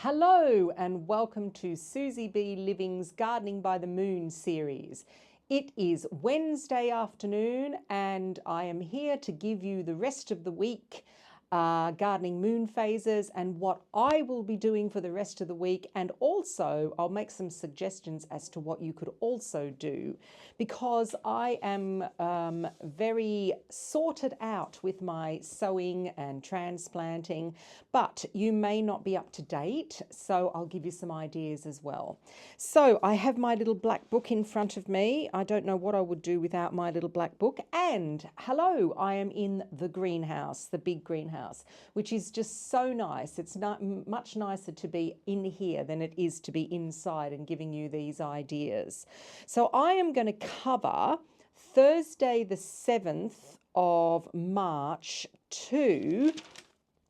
Hello and welcome to SusyBLiving's Gardening by the Moon series. It is Wednesday afternoon and I am here to give you the rest of the week gardening moon phases and what I will be doing for the rest of the week, and also I'll make some suggestions as to what you could also do, because I am very sorted out with my sowing and transplanting, but you may not be up to date, so I'll give you some ideas as well. So I have my little black book in front of me. I don't know what I would do without my little black book. And hello, I am in the greenhouse, the big greenhouse, which is just so nice. It's not much nicer to be in here than it is to be inside and giving you these ideas. So I am going to cover Thursday the 7th of March to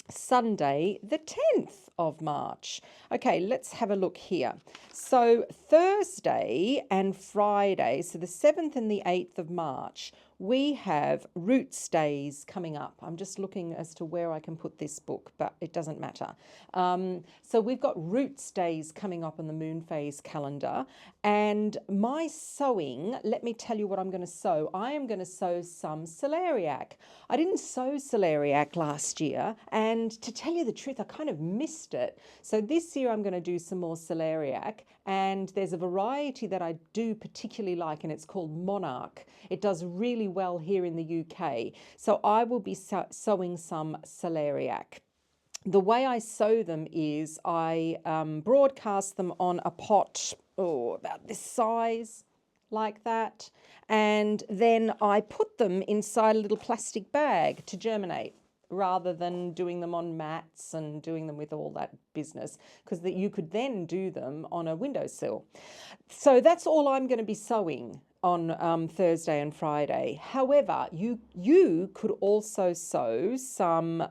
Sunday the 10th of March. Okay, let's have a look here. So Thursday and Friday, so the 7th and the 8th of March, we have Roots Days coming up. I'm just looking as to where I can put this book, but it doesn't matter. So we've got Roots Days coming up on the moon phase calendar. And my sowing, let me tell you what I'm going to sow. I am going to sow some celeriac. I didn't sow celeriac last year, and to tell you the truth, I kind of missed it. So this year I'm going to do some more celeriac, and there's a variety that I do particularly like, and it's called Monarch. It does really well here in the UK. So I will be sowing some celeriac. The way I sow them is I broadcast them on a pot, about this size, like that, and then I put them inside a little plastic bag to germinate, rather than doing them on mats and doing them with all that business, because that you could then do them on a windowsill. So that's all I'm going to be sowing on Thursday and Friday. However, you could also sow some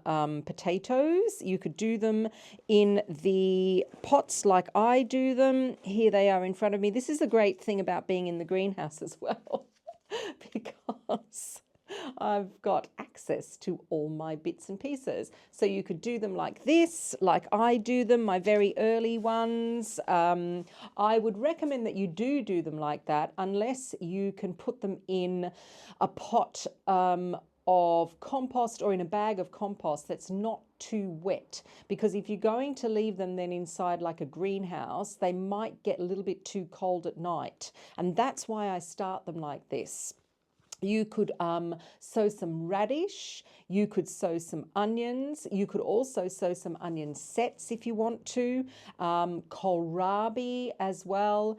potatoes. You could do them in the pots like I do them. Here they are in front of me. This is the great thing about being in the greenhouse as well, because I've got access to all my bits and pieces. So you could do them like this, like I do them, my very early ones. I would recommend that you do them like that, unless you can put them in a pot of compost or in a bag of compost that's not too wet, because if you're going to leave them then inside like a greenhouse, they might get a little bit too cold at night. And that's why I start them like this. You could sow some radish, you could sow some onions, you could also sow some onion sets if you want to, kohlrabi as well,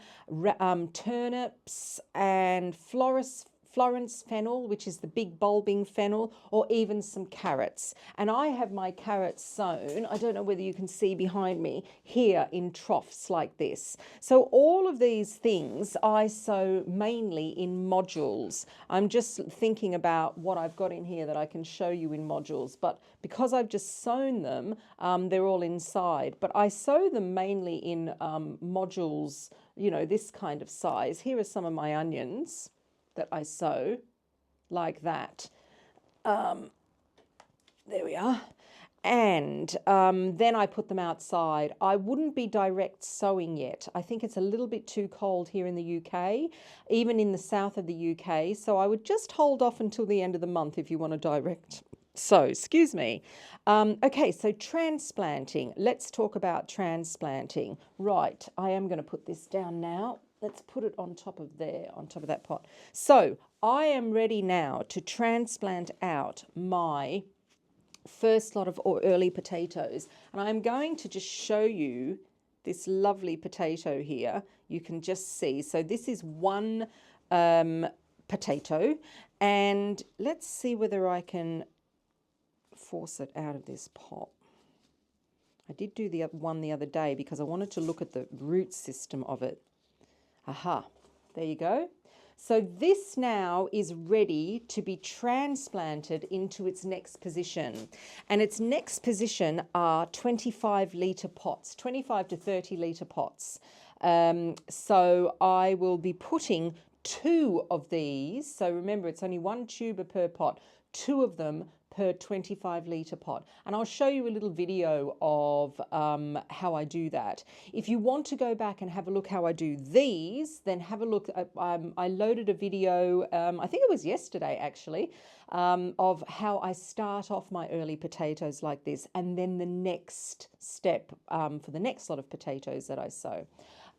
turnips and Florence fennel, which is the big bulbing fennel, or even some carrots. And I have my carrots sown, I don't know whether you can see behind me, here in troughs like this. So all of these things I sow mainly in modules. I'm just thinking about what I've got in here that I can show you in modules, but because I've just sown them, they're all inside. But I sow them mainly in modules, you know, this kind of size. Here are some of my onions that I sow like that. There we are. And then I put them outside. I wouldn't be direct sowing yet. I think it's a little bit too cold here in the UK, even in the south of the UK. So I would just hold off until the end of the month if you want to direct sow, excuse me. Okay, so transplanting. Let's talk about transplanting. Right, I am going to put this down now. Let's put it on top of there, on top of that pot. So I am ready now to transplant out my first lot of early potatoes. And I'm going to just show you this lovely potato here. You can just see. So this is one potato. And let's see whether I can force it out of this pot. I did do the one the other day because I wanted to look at the root system of it. Aha, there you go. So this now is ready to be transplanted into its next position. And its next position are 25-litre pots, 25 to 30-litre pots. So I will be putting 2 of these. So remember, it's only 1 tuber per pot, 2 of them per 25-litre pot. And I'll show you a little video of how I do that. If you want to go back and have a look how I do these, then have a look at, I loaded a video, I think it was yesterday actually, of how I start off my early potatoes like this, and then the next step for the next lot of potatoes that I sow.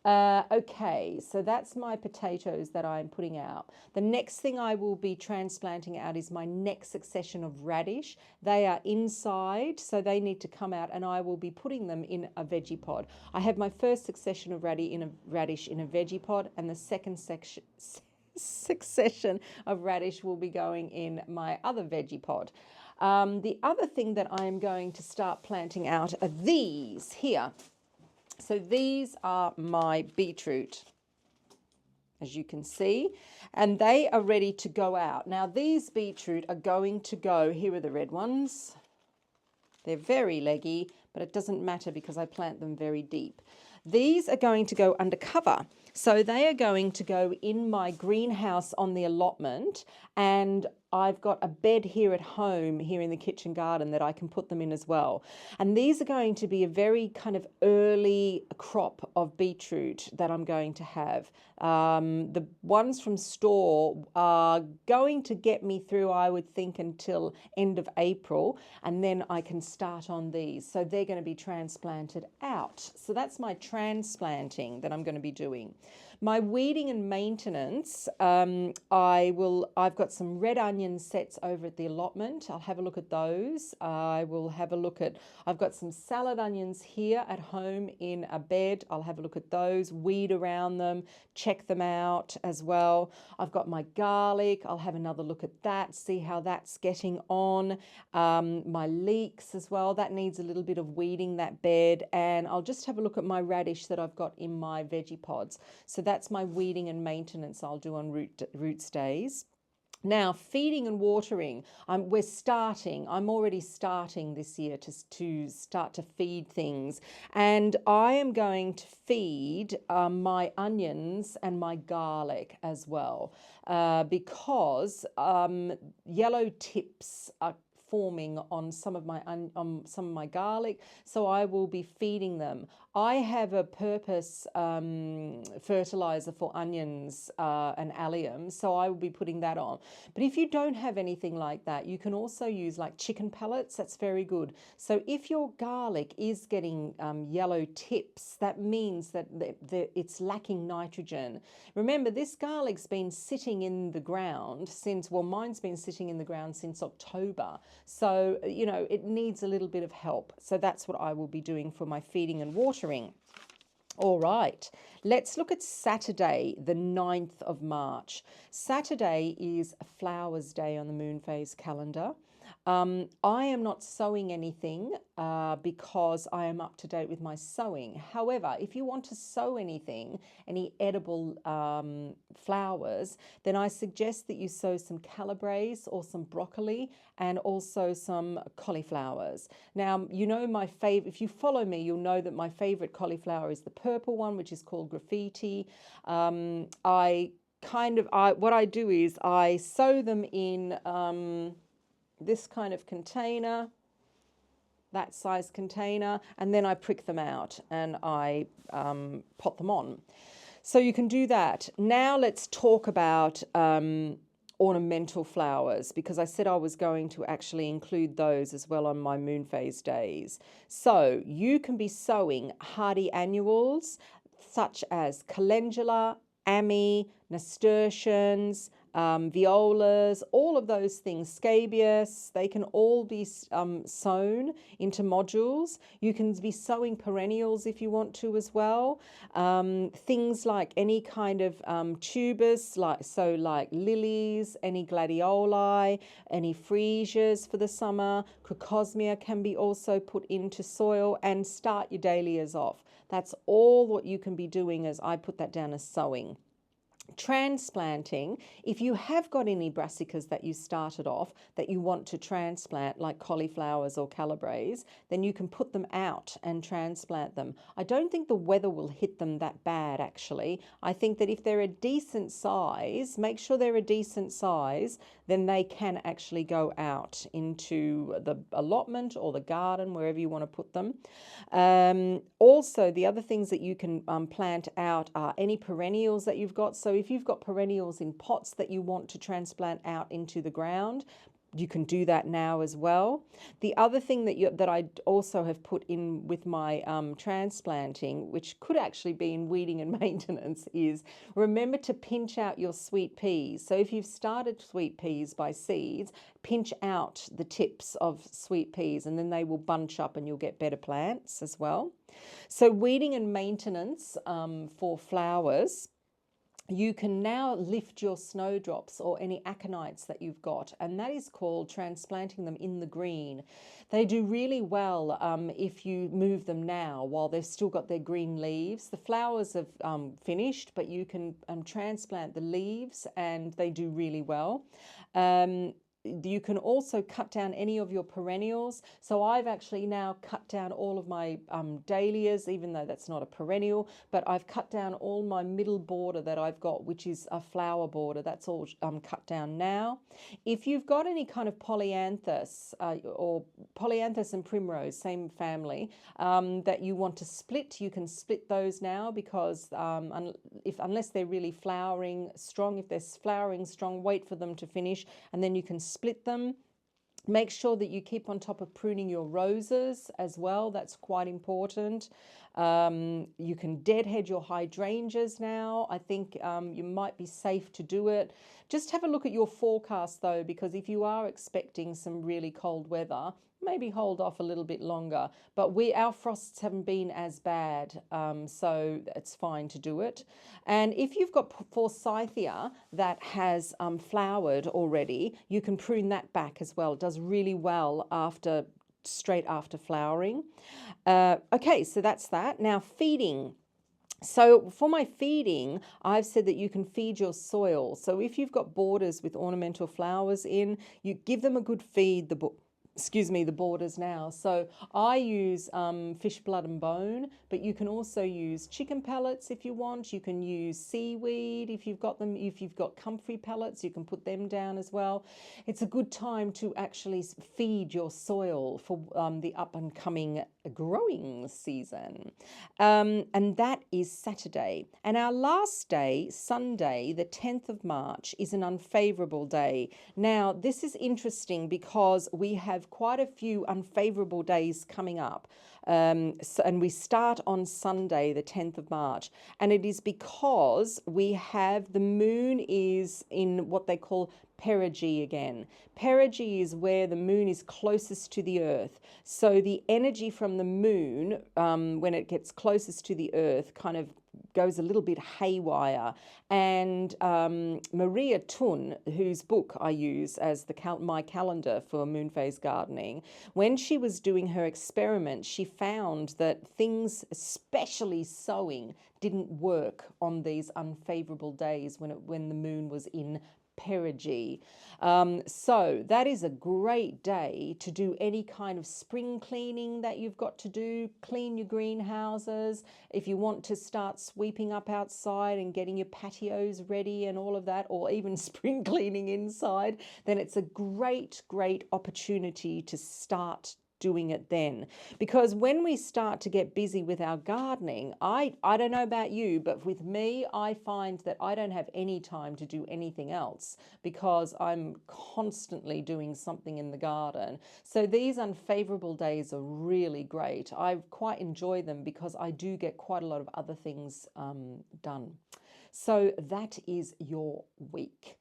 Okay, so that's my potatoes that I'm putting out. The next thing I will be transplanting out is my next succession of radish. They are inside, so they need to come out, and I will be putting them in a veggie pod. I have my first succession of radish in a veggie pod, and the second succession of radish will be going in my other veggie pod. The other thing that I am going to start planting out are these here. So these are my beetroot, as you can see, and they are ready to go out. Now these beetroot are going to go, here are the red ones. They're very leggy, but it doesn't matter because I plant them very deep. These are going to go under cover. So they are going to go in my greenhouse on the allotment, and I've got a bed here at home, here in the kitchen garden, that I can put them in as well. And these are going to be a very kind of early crop of beetroot that I'm going to have. The ones from store are going to get me through, I would think, until end of April, and then I can start on these. So they're going to be transplanted out. So that's my transplanting that I'm going to be doing. My weeding and maintenance, I've got some red onion sets over at the allotment. I'll have a look at those. I've got some salad onions here at home in a bed. I'll have a look at those, weed around them, check them out as well. I've got my garlic. I'll have another look at that, see how that's getting on. My leeks as well. That needs a little bit of weeding, that bed. And I'll just have a look at my radish that I've got in my veggie pods. So that's my weeding and maintenance I'll do on roots days. Now, feeding and watering, I'm already starting this year to start to feed things. And I am going to feed my onions and my garlic as well, because yellow tips are forming on some of my garlic, so I will be feeding them. I have a purpose fertilizer for onions and allium, so I will be putting that on. But if you don't have anything like that, you can also use like chicken pellets. That's very good. So if your garlic is getting yellow tips, that means that it's lacking nitrogen. Remember, this garlic's been sitting in the ground since, well, mine's been sitting in the ground since October. So, you know, it needs a little bit of help. So that's what I will be doing for my feeding and watering. All right, let's look at Saturday, the 9th of March. Saturday is a flowers day on the moon phase calendar. I am not sowing anything because I am up to date with my sowing. However, if you want to sow anything, any edible flowers, then I suggest that you sow some calabrese or some broccoli and also some cauliflowers. Now, you know my favorite, if you follow me, you'll know that my favorite cauliflower is the purple one, which is called graffiti. What I do is I sow them in this kind of container, that size container, and then I prick them out and I pot them on. So you can do that. Now let's talk about ornamental flowers, because I said I was going to actually include those as well on my moon phase days. So you can be sowing hardy annuals such as calendula, ammi, nasturtiums, violas, all of those things, scabious, they can all be sown into modules. You can be sowing perennials if you want to as well. Things like any kind of tubers, like lilies, any gladioli, any freesias for the summer. Crocosmia can be also put into soil, and start your dahlias off. That's all what you can be doing, as I put that down as sowing. Transplanting, if you have got any brassicas that you started off that you want to transplant, like cauliflowers or calabres, then you can put them out and transplant them. I don't think the weather will hit them that bad, actually. I think that if they're a decent size, make sure they're a decent size, then they can actually go out into the allotment or the garden, wherever you want to put them. Also, the other things that you can plant out are any perennials that you've got. So if you've got perennials in pots that you want to transplant out into the ground, you can do that now as well. The other thing that I also have put in with my transplanting, which could actually be in weeding and maintenance, is remember to pinch out your sweet peas. So if you've started sweet peas by seeds, pinch out the tips of sweet peas, and then they will bunch up and you'll get better plants as well. So weeding and maintenance for flowers, you can now lift your snowdrops or any aconites that you've got, and that is called transplanting them in the green. They do really well if you move them now while they've still got their green leaves. The flowers have finished, but you can transplant the leaves and they do really well. You can also cut down any of your perennials. So I've actually now cut down all of my dahlias, even though that's not a perennial, but I've cut down all my middle border that I've got, which is a flower border. That's all cut down now. If you've got any kind of polyanthus or polyanthus and primrose, same family, that you want to split, you can split those now, because unless they're really flowering strong, if they're flowering strong, wait for them to finish and then you can split them. Make sure that you keep on top of pruning your roses as well. That's quite important. You can deadhead your hydrangeas now. I think you might be safe to do it. Just have a look at your forecast though, because if you are expecting some really cold weather, maybe hold off a little bit longer. But our frosts haven't been as bad, so it's fine to do it. And if you've got forsythia that has flowered already, you can prune that back as well. It does really well straight after flowering. Okay, so that's that. Now feeding. So for my feeding, I've said that you can feed your soil. So if you've got borders with ornamental flowers in, you give them a good feed, the borders now. So I use fish blood and bone, but you can also use chicken pellets if you want. You can use seaweed if you've got them. If you've got comfrey pellets, you can put them down as well. It's a good time to actually feed your soil for the up and coming growing season. And that is Saturday. And our last day, Sunday, the 10th of March, is an unfavorable day. Now, this is interesting because we have quite a few unfavorable days coming up. And we start on Sunday, the 10th of March. And it is because we have the moon is in what they call perigee again. Perigee is where the moon is closest to the earth. So the energy from the moon, when it gets closest to the earth, kind of goes a little bit haywire. And Maria Thun, whose book I use as my calendar for moon phase gardening, when she was doing her experiment, she found that things, especially sowing, didn't work on these unfavorable days when the moon was in perigee. So that is a great day to do any kind of spring cleaning that you've got to do. Clean your greenhouses. If you want to start sweeping up outside and getting your patios ready and all of that, or even spring cleaning inside, then it's a great opportunity to start doing it then. Because when we start to get busy with our gardening, I don't know about you, but with me, I find that I don't have any time to do anything else because I'm constantly doing something in the garden. So these unfavorable days are really great. I quite enjoy them because I do get quite a lot of other things done. So that is your week.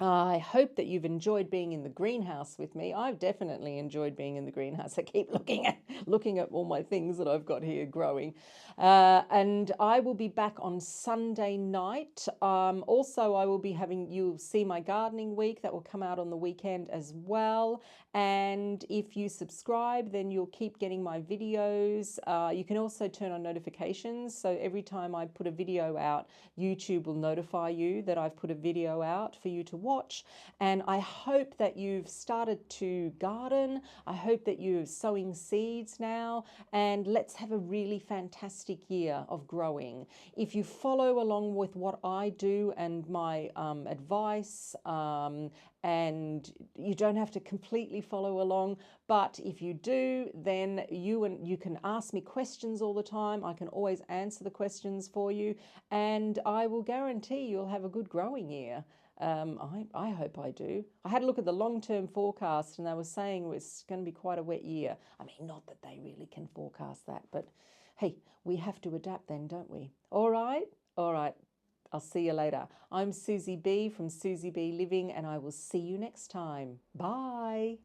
I hope that you've enjoyed being in the greenhouse with me. I've definitely enjoyed being in the greenhouse. I keep looking at all my things that I've got here growing. And I will be back on Sunday night. Also, I will be you'll see my gardening week that will come out on the weekend as well. And if you subscribe, then you'll keep getting my videos. You can also turn on notifications. So every time I put a video out, YouTube will notify you that I've put a video out for you to watch. And I hope that you've started to garden. I hope that you're sowing seeds now, and let's have a really fantastic year of growing. If you follow along with what I do and my advice, and you don't have to completely follow along, but if you do, then you can ask me questions all the time. I can always answer the questions for you, and I will guarantee you'll have a good growing year. I hope I do. I had a look at the long-term forecast, and they were saying it's going to be quite a wet year. I mean, not that they really can forecast that, but hey, we have to adapt then, don't we? All right? All right. I'll see you later. I'm Susie B from SusyBLiving, and I will see you next time. Bye.